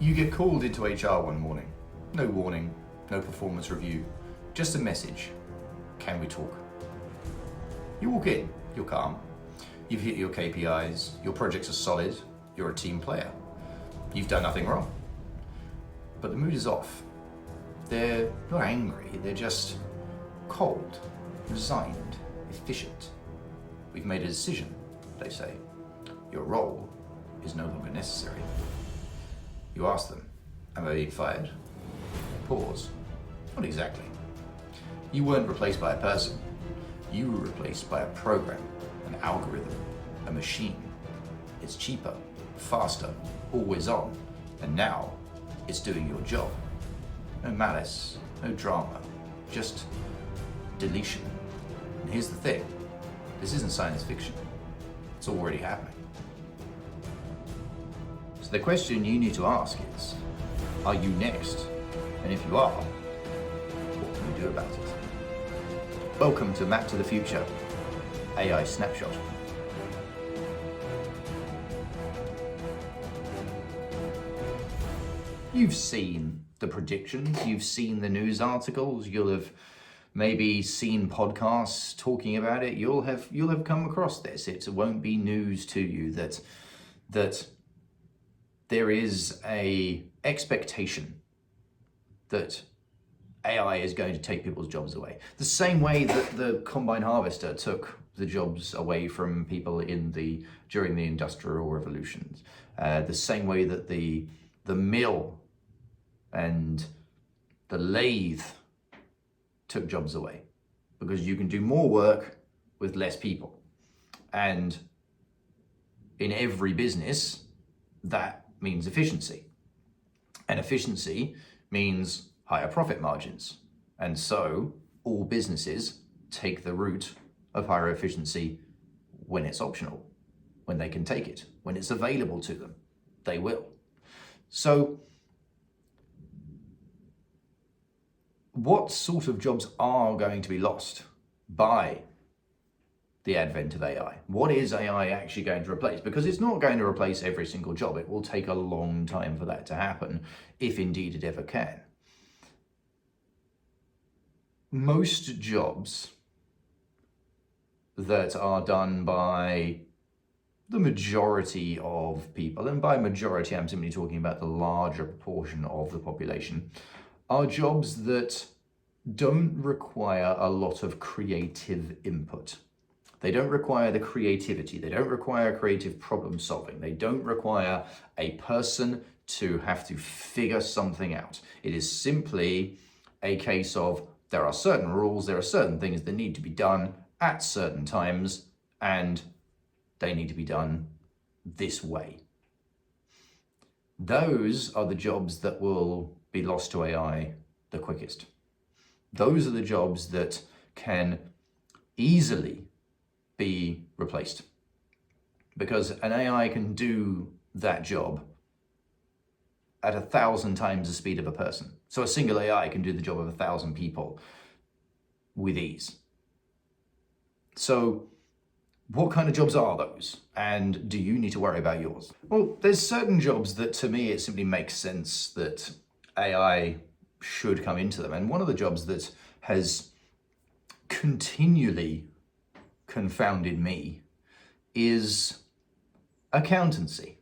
You get called into HR one morning. No warning, no performance review, just a message. Can we talk? You walk in, you're calm. You've hit your KPIs, your projects are solid, you're a team player. You've done nothing wrong. But the mood is off. They're not angry, they're just cold, resigned, efficient. We've made a decision, they say. Your role is no longer necessary. You ask them, am I being fired? Pause. Not exactly. You weren't replaced by a person. You were replaced by a program, an algorithm, a machine. It's cheaper, faster, always on, and now it's doing your job. No malice, no drama, just deletion. And here's the thing, this isn't science fiction. It's already happening. So the question you need to ask is, are you next? And if you are, what can we do about it? Welcome to Map to the Future, AI Snapshot. You've seen the predictions, you've seen the news articles, you'll have maybe seen podcasts talking about it, you'll have come across this. It won't be news to you that there is a expectation that AI is going to take people's jobs away. The same way that the combine harvester took the jobs away from people during the Industrial Revolutions. The same way that the mill and the lathe took jobs away, because you can do more work with less people. And in every business, that means efficiency. And efficiency means higher profit margins. And so all businesses take the route of higher efficiency when it's optional, when they can take it, when it's available to them, they will. So what sort of jobs are going to be lost by the advent of AI? What is AI actually going to replace? Because it's not going to replace every single job. It will take a long time for that to happen, if indeed it ever can. Most jobs that are done by the majority of people, and by majority I'm simply talking about the larger proportion of the population, are jobs that don't require a lot of creative input. They don't require the creativity. They don't require creative problem solving. They don't require a person to have to figure something out. It is simply a case of there are certain rules, there are certain things that need to be done at certain times, and they need to be done this way. Those are the jobs that will be lost to AI the quickest. Those are the jobs that can easily be replaced, because an AI can do that job at 1,000 times the speed of a person. So a single AI can do the job of 1,000 people with ease. So what kind of jobs are those? And do you need to worry about yours? Well, there's certain jobs that to me, it simply makes sense that AI should come into them. And one of the jobs that has continually confounded me is accountancy.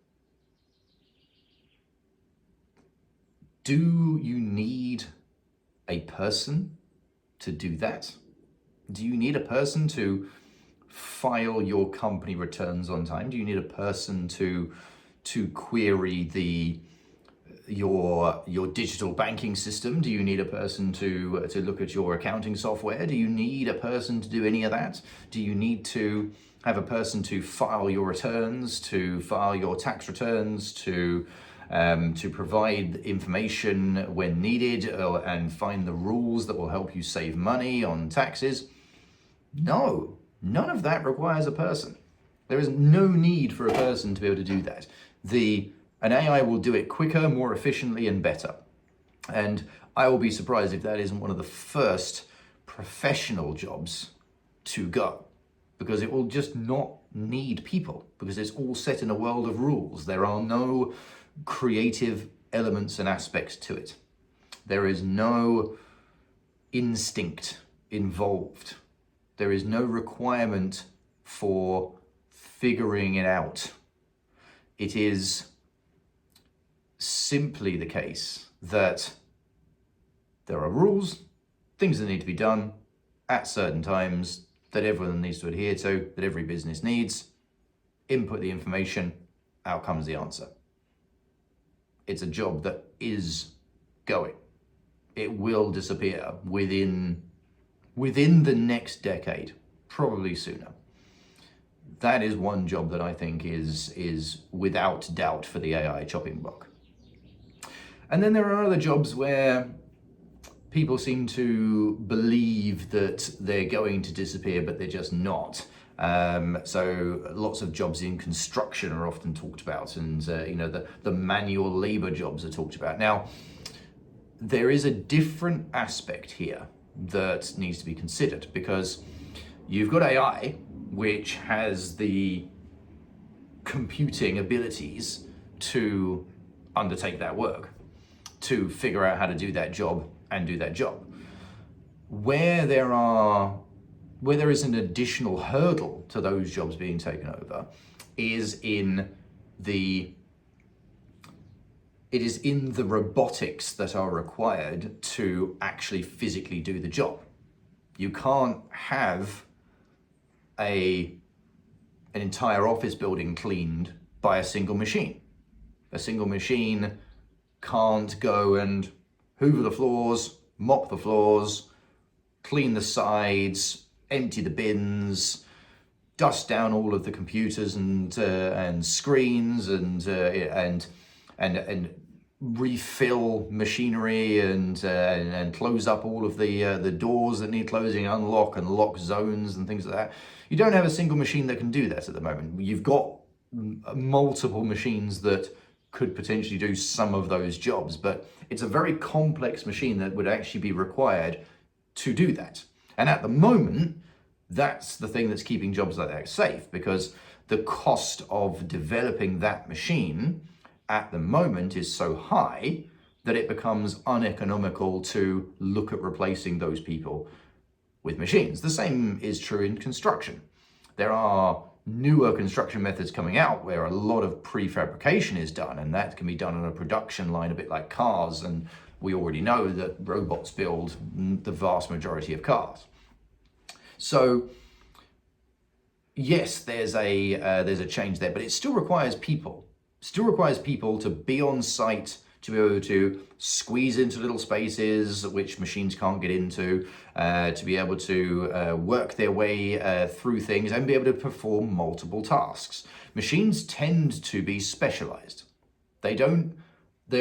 Do you need a person to do that? Do you need a person to file your company returns on time? Do you need a person to query your digital banking system? Do you need a person to look at your accounting software? Do you need a person to do any of that? Do you need to have a person to file your returns, to file your tax returns, to provide information when needed, and find the rules that will help you save money on taxes? No, none of that requires a person. There is no need for a person to be able to do that. An AI will do it quicker, more efficiently, and better. And I will be surprised if that isn't one of the first professional jobs to go, because it will just not need people, because it's all set in a world of rules. There are no creative elements and aspects to it. There is no instinct involved. There is no requirement for figuring it out. It is simply the case that there are rules, things that need to be done at certain times that everyone needs to adhere to, that every business needs. Input the information, out comes the answer. It's a job that is going. It will disappear within the next decade, probably sooner. That is one job that I think is without doubt for the AI chopping block. And then there are other jobs where people seem to believe that they're going to disappear, but they're just not. So lots of jobs in construction are often talked about, and the manual labor jobs are talked about. Now, there is a different aspect here that needs to be considered, because you've got AI, which has the computing abilities to undertake that work, to figure out how to do that job and do that job. Where there is an additional hurdle to those jobs being taken over is in the robotics that are required to actually physically do the job. You can't have an entire office building cleaned by a single machine. A single machine can't go and hoover the floors, mop the floors, clean the sides, empty the bins, dust down all of the computers and screens and refill machinery and close up all of the doors that need closing, unlock and lock zones and things like that. You don't have a single machine that can do that at the moment. You've got multiple machines that could potentially do some of those jobs, but it's a very complex machine that would actually be required to do that. And at the moment, that's the thing that's keeping jobs like that safe, because the cost of developing that machine at the moment is so high that it becomes uneconomical to look at replacing those people with machines. The same is true in construction. There are newer construction methods coming out where a lot of prefabrication is done, and that can be done on a production line, a bit like cars, and we already know that robots build the vast majority of cars. So yes, there's a change there, but it still requires people. Still requires people to be on site, to be able to squeeze into little spaces which machines can't get into, to be able to work their way through things and be able to perform multiple tasks. Machines tend to be specialized. They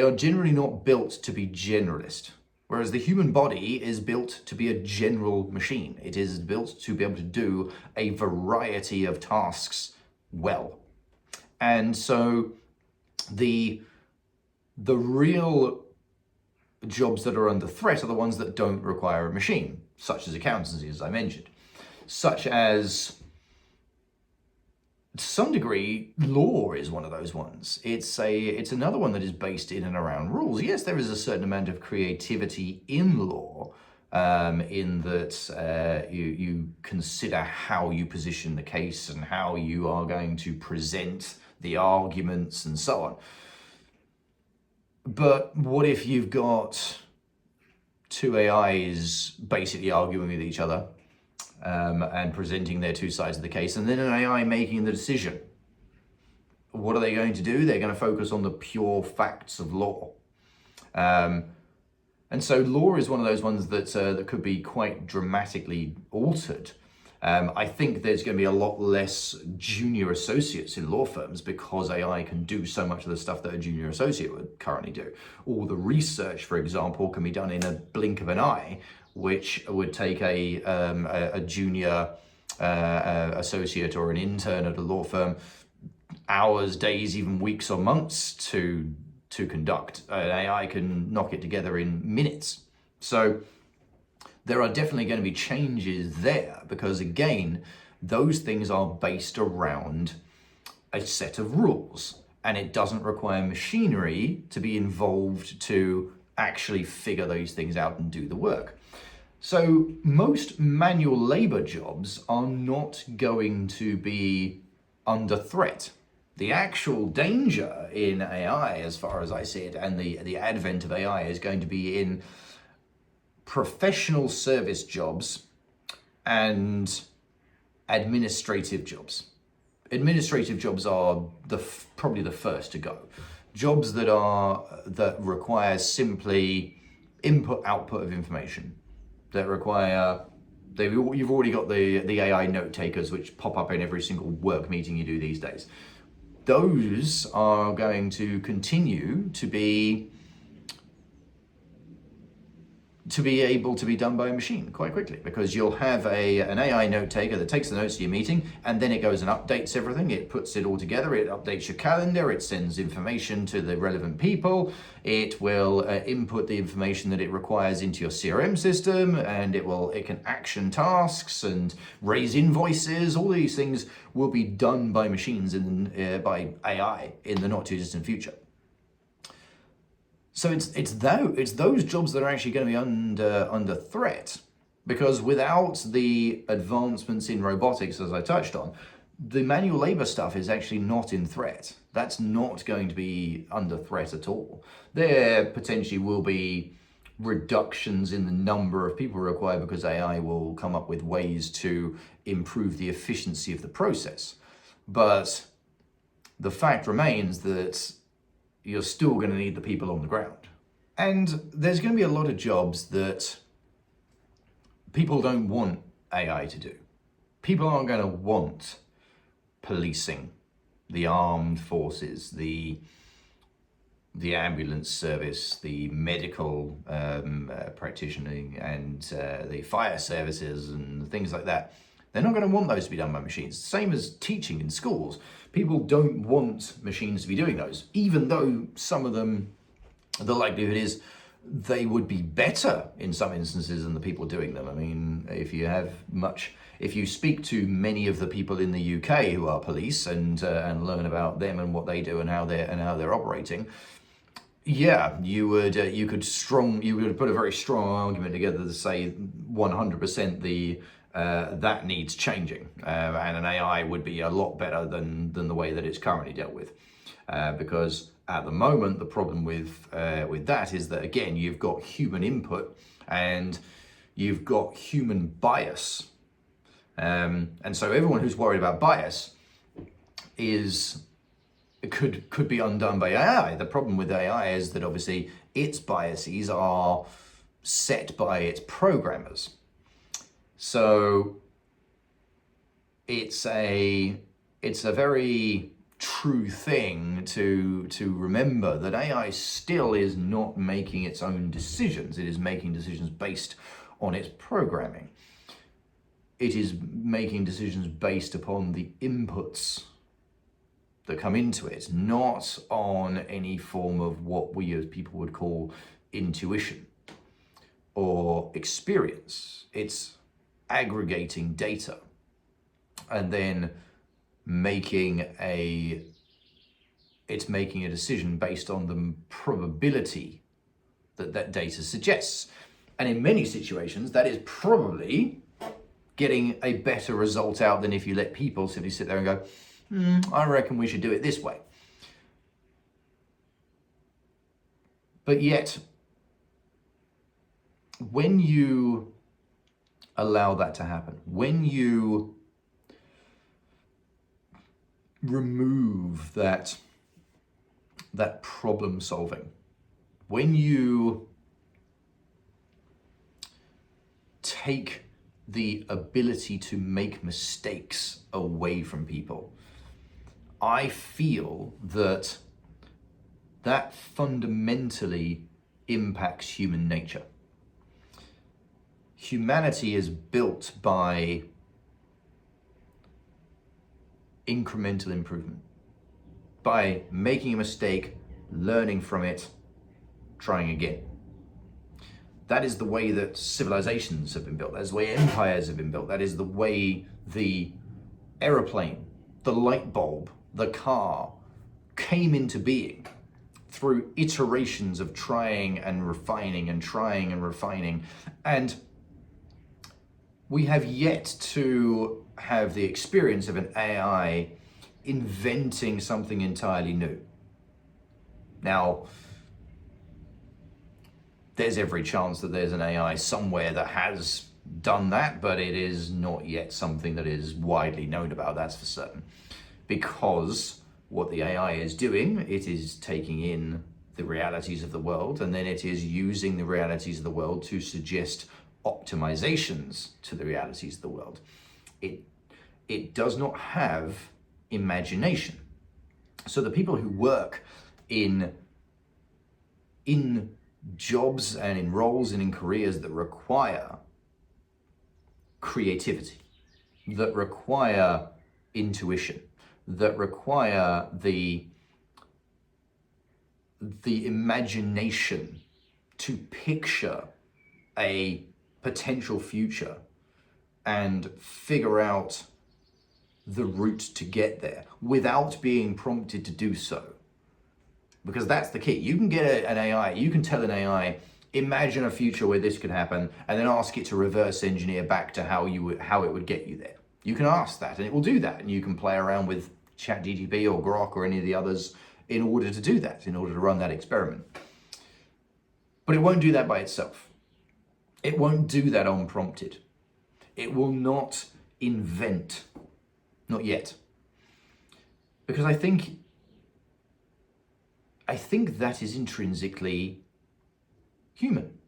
are generally not built to be generalist. Whereas the human body is built to be a general machine. It is built to be able to do a variety of tasks well. And so the real jobs that are under threat are the ones that don't require a machine, such as accountancy, as I mentioned, such as, to some degree, law is one of those ones. It's another one that is based in and around rules. Yes, there is a certain amount of creativity in law, in that you consider how you position the case and how you are going to present the arguments and so on. But what if you've got two AIs basically arguing with each other and presenting their two sides of the case, and then an AI making the decision? What are they going to do? They're going to focus on the pure facts of law. And so law is one of those ones that could be quite dramatically altered. I think there's going to be a lot less junior associates in law firms because AI can do so much of the stuff that a junior associate would currently do. All the research, for example, can be done in a blink of an eye, which would take a junior associate or an intern at a law firm hours, days, even weeks or months to conduct. An AI can knock it together in minutes. So there are definitely going to be changes there, because again, those things are based around a set of rules. and it doesn't require machinery to be involved to actually figure those things out and do the work. So most manual labor jobs are not going to be under threat. The actual danger in AI, as far as I see it, and the advent of AI is going to be in professional service jobs and administrative jobs. Administrative jobs are probably the first to go. Jobs that require simply input output of information, that require you've already got the AI note takers which pop up in every single work meeting you do these days. Those are going to continue to be able to be done by a machine quite quickly, because you'll have an AI note taker that takes the notes of your meeting, and then it goes and updates everything. It puts it all together, it updates your calendar, it sends information to the relevant people, it will input the information that it requires into your CRM system, and it can action tasks and raise invoices. All these things will be done by machines by AI in the not too distant future. So it's those jobs that are actually going to be under threat, because without the advancements in robotics, as I touched on, the manual labor stuff is actually not in threat. That's not going to be under threat at all. There potentially will be reductions in the number of people required because AI will come up with ways to improve the efficiency of the process. But the fact remains that you're still going to need the people on the ground. And there's going to be a lot of jobs that people don't want AI to do. People aren't going to want policing, the armed forces, the ambulance service, the medical practitioning, and the fire services and things like that. They're not going to want those to be done by machines. Same as teaching in schools. People don't want machines to be doing those, even though some of them, the likelihood is they would be better in some instances than the people doing them. I mean, if you speak to many of the people in the UK who are police and learn about them and what they do and how they're operating, yeah, you would put a very strong argument together to say 100% that needs changing, and an AI would be a lot better than the way that it's currently dealt with, because at the moment the problem with that is that, again, you've got human input and you've got human bias, and so everyone who's worried about bias could be undone by AI. The problem with AI is that obviously its biases are set by its programmers. So it's a very true thing to remember that AI still is not making its own decisions. It is making decisions based on its programming. It is making decisions based upon the inputs that come into it, not on any form of what we as people would call intuition or experience. It's aggregating data and then making a decision based on the probability that data suggests. And in many situations, that is probably getting a better result out than if you let people simply sit there and go, I reckon we should do it this way. But yet, when you allow that to happen, when you remove that problem solving, when you take the ability to make mistakes away from people, I feel that fundamentally impacts human nature. Humanity is built by incremental improvement, by making a mistake, learning from it, trying again. That is the way that civilizations have been built. That is the way empires have been built. That is the way the aeroplane, the light bulb, the car, came into being through iterations of trying and refining and trying and refining. And we have yet to have the experience of an AI inventing something entirely new. Now, there's every chance that there's an AI somewhere that has done that, but it is not yet something that is widely known about, that's for certain. Because what the AI is doing, it is taking in the realities of the world, and then it is using the realities of the world to suggest optimizations to the realities of the world. It does not have imagination. So the people who work in jobs and in roles and in careers that require creativity, that require intuition, that require the imagination to picture a potential future and figure out the route to get there without being prompted to do so. Because that's the key. You can get an AI, you can tell an AI, imagine a future where this could happen, and then ask it to reverse engineer back to how it would get you there. You can ask that and it will do that, and you can play around with ChatGPT or Grok or any of the others in order to do that, in order to run that experiment. But it won't do that by itself. It won't do that unprompted. It will not invent, not yet. Because I think that is intrinsically human.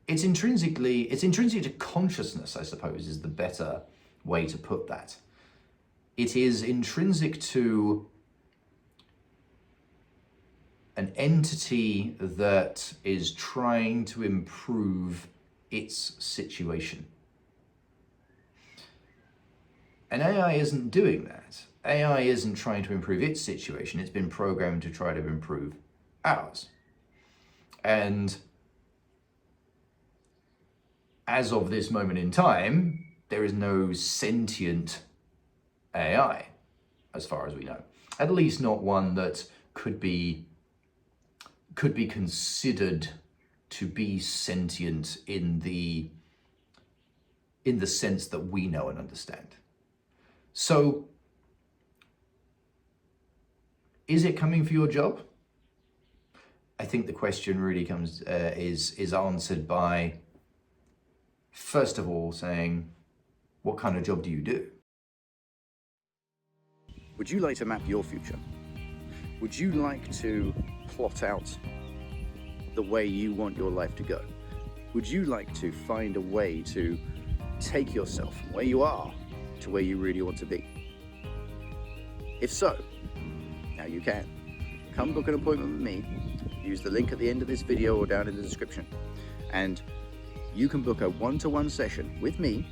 It's intrinsic to consciousness, I suppose, is the better way to put that. It is intrinsic to an entity that is trying to improve its situation. And AI isn't doing that. AI isn't trying to improve its situation. It's been programmed to try to improve ours. And as of this moment in time, there is no sentient AI, as far as we know. At least not one that could be considered to be sentient in the sense that we know and understand. So, is it coming for your job? I think the question really is answered by, first of all, saying, what kind of job do you do? Would you like to map your future? Would you like to plot out the way you want your life to go? Would you like to find a way to take yourself from where you are to where you really want to be? If so, now you can. Come book an appointment with me. Use the link at the end of this video or down in the description. And you can book a one-to-one session with me,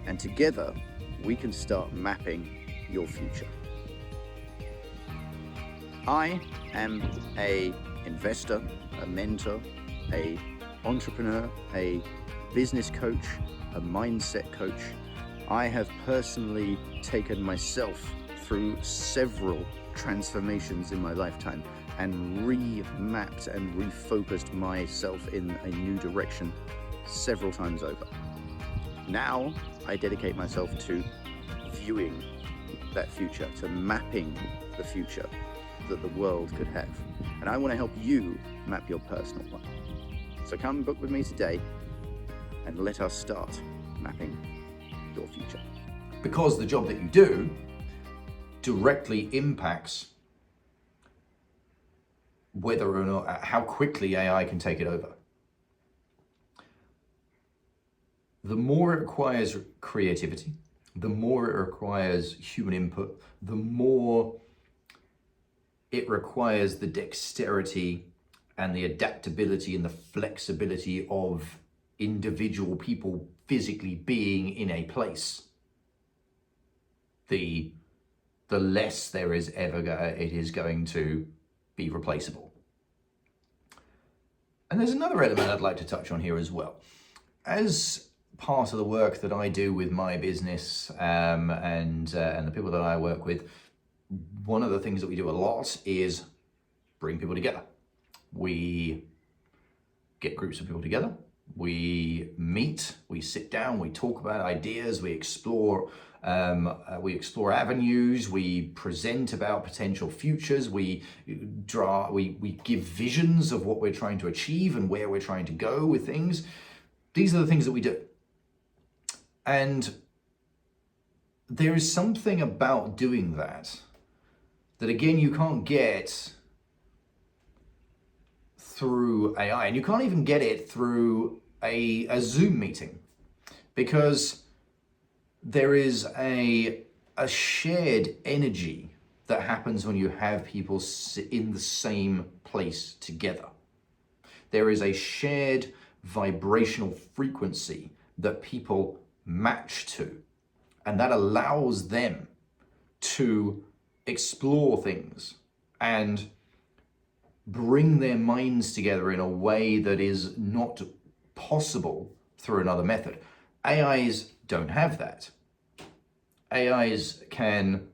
and together we can start mapping your future. I am an investor, a mentor, an entrepreneur, a business coach, a mindset coach. I have personally taken myself through several transformations in my lifetime and remapped and refocused myself in a new direction several times over. Now I dedicate myself to viewing that future, to mapping the future that the world could have. And I want to help you map your personal one. So come book with me today and let us start mapping your future. Because the job that you do directly impacts whether or not, how quickly AI can take it over. The more it requires creativity, the more it requires human input, the more it requires the dexterity and the adaptability and the flexibility of individual people physically being in a place. The less there is it is going to be replaceable. And there's another element I'd like to touch on here as well. As part of the work that I do with my business and the people that I work with, one of the things that we do a lot is bring people together. We get groups of people together, we meet, we sit down, we talk about ideas, we explore avenues, we present about potential futures, we give visions of what we're trying to achieve and where we're trying to go with things. These are the things that we do. And there is something about doing that again you can't get through AI, and you can't even get it through a Zoom meeting, because there is a shared energy that happens when you have people in the same place together. There is a shared vibrational frequency that people match to, and that allows them to explore things and bring their minds together in a way that is not possible through another method. AIs don't have that. AIs can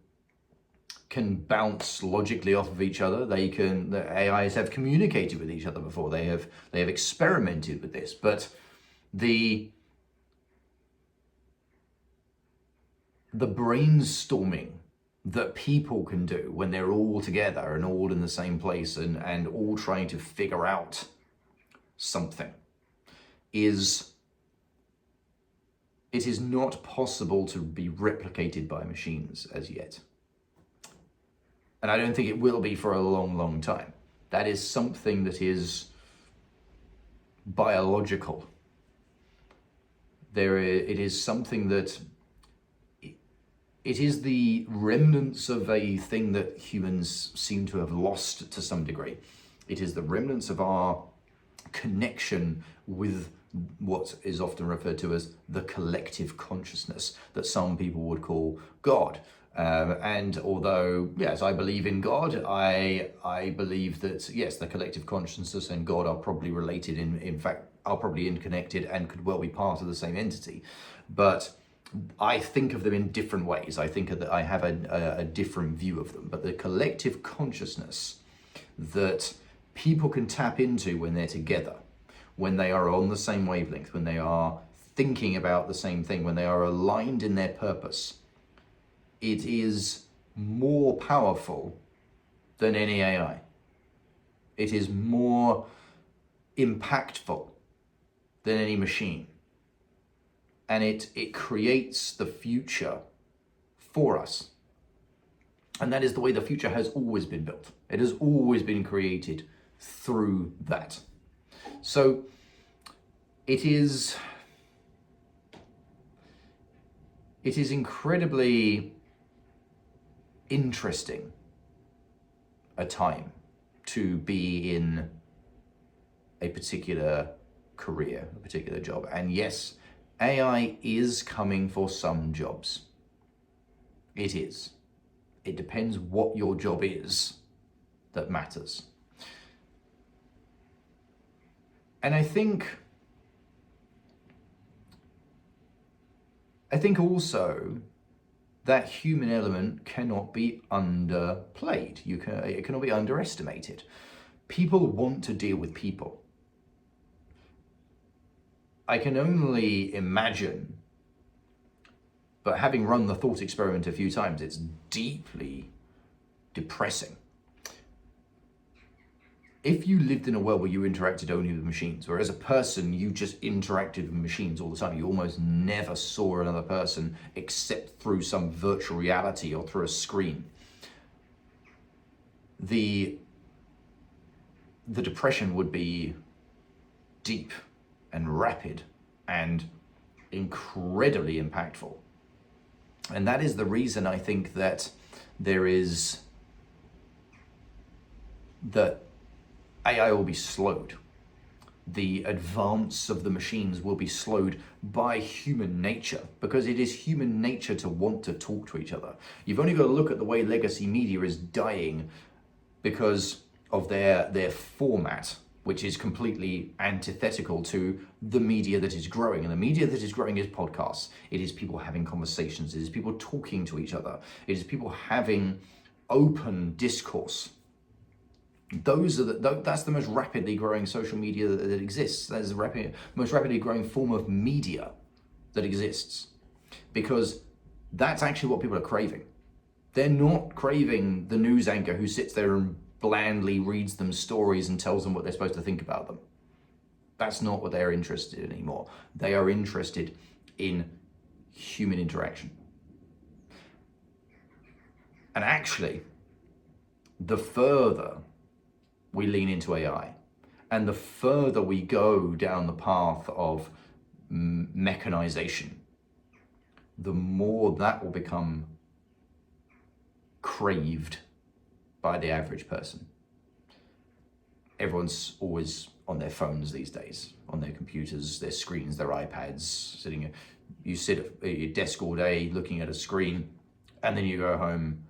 bounce logically off of each other. The AIs have communicated with each other before. They have experimented with this, but the brainstorming that people can do when they're all together and all in the same place and all trying to figure out something is not possible to be replicated by machines as yet. And I don't think it will be for a long, long time. That is something that is biological. It is something that it is the remnants of a thing that humans seem to have lost to some degree. It is the remnants of our connection with what is often referred to as the collective consciousness, that some people would call God. And although, yes, I believe in God, I believe that, yes, the collective consciousness and God are probably related, in fact, are probably interconnected and could well be part of the same entity. But I think of them in different ways. I think that I have a different view of them. But the collective consciousness that people can tap into when they're together, when they are on the same wavelength, when they are thinking about the same thing, when they are aligned in their purpose, it is more powerful than any AI. It is more impactful than any machine. And it creates the future for us. And that is the way the future has always been built. It has always been created through that. So it is incredibly interesting a time to be in a particular career, a particular job. And yes, AI is coming for some jobs. It is. It depends what your job is that matters. And I think also that human element cannot be underplayed. It cannot be underestimated. People want to deal with people. I can only imagine, but having run the thought experiment a few times, it's deeply depressing. If you lived in a world where you interacted only with machines, where as a person you just interacted with machines all the time, you almost never saw another person except through some virtual reality or through a screen, the depression would be deep and rapid and incredibly impactful. And that is the reason I think that that AI will be slowed. The advance of the machines will be slowed by human nature, because it is human nature to want to talk to each other. You've only got to look at the way legacy media is dying because of their format, which is completely antithetical to the media that is growing. And the media that is growing is podcasts. It is people having conversations. It is people talking to each other. It is people having open discourse. That's the most rapidly growing social media that exists. That is the most rapidly growing form of media that exists, because that's actually what people are craving. They're not craving the news anchor who sits there and blandly reads them stories and tells them what they're supposed to think about them. That's not what they're interested in anymore. They are interested in human interaction. And actually, the further we lean into AI, and the further we go down the path of mechanization, the more that will become craved by the average person. Everyone's always on their phones these days, on their computers, their screens, their iPads, you sit at your desk all day looking at a screen, and then you go home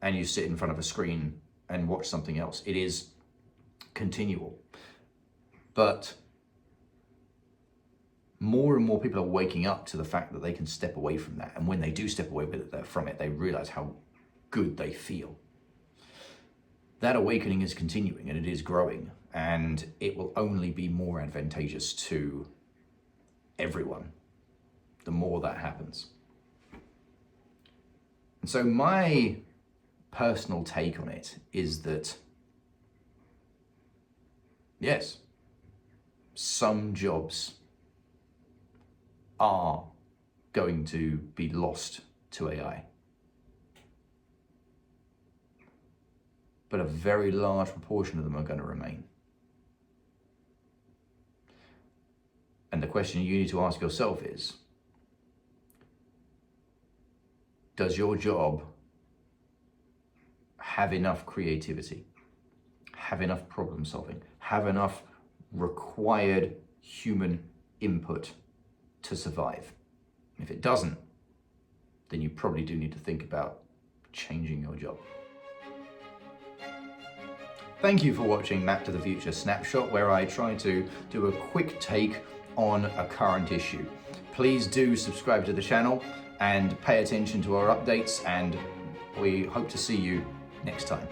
and you sit in front of a screen and watch something else. It is continual. But more and more people are waking up to the fact that they can step away from that. And when they do step away from it, they realize how good they feel. That awakening is continuing, and it is growing, and it will only be more advantageous to everyone the more that happens. And so my personal take on it is that, yes, some jobs are going to be lost to AI. But a very large proportion of them are going to remain. And the question you need to ask yourself is, does your job have enough creativity, have enough problem solving, have enough required human input to survive? If it doesn't, then you probably do need to think about changing your job. Thank you for watching Map to the Future Snapshot, where I try to do a quick take on a current issue. Please do subscribe to the channel and pay attention to our updates, and we hope to see you next time.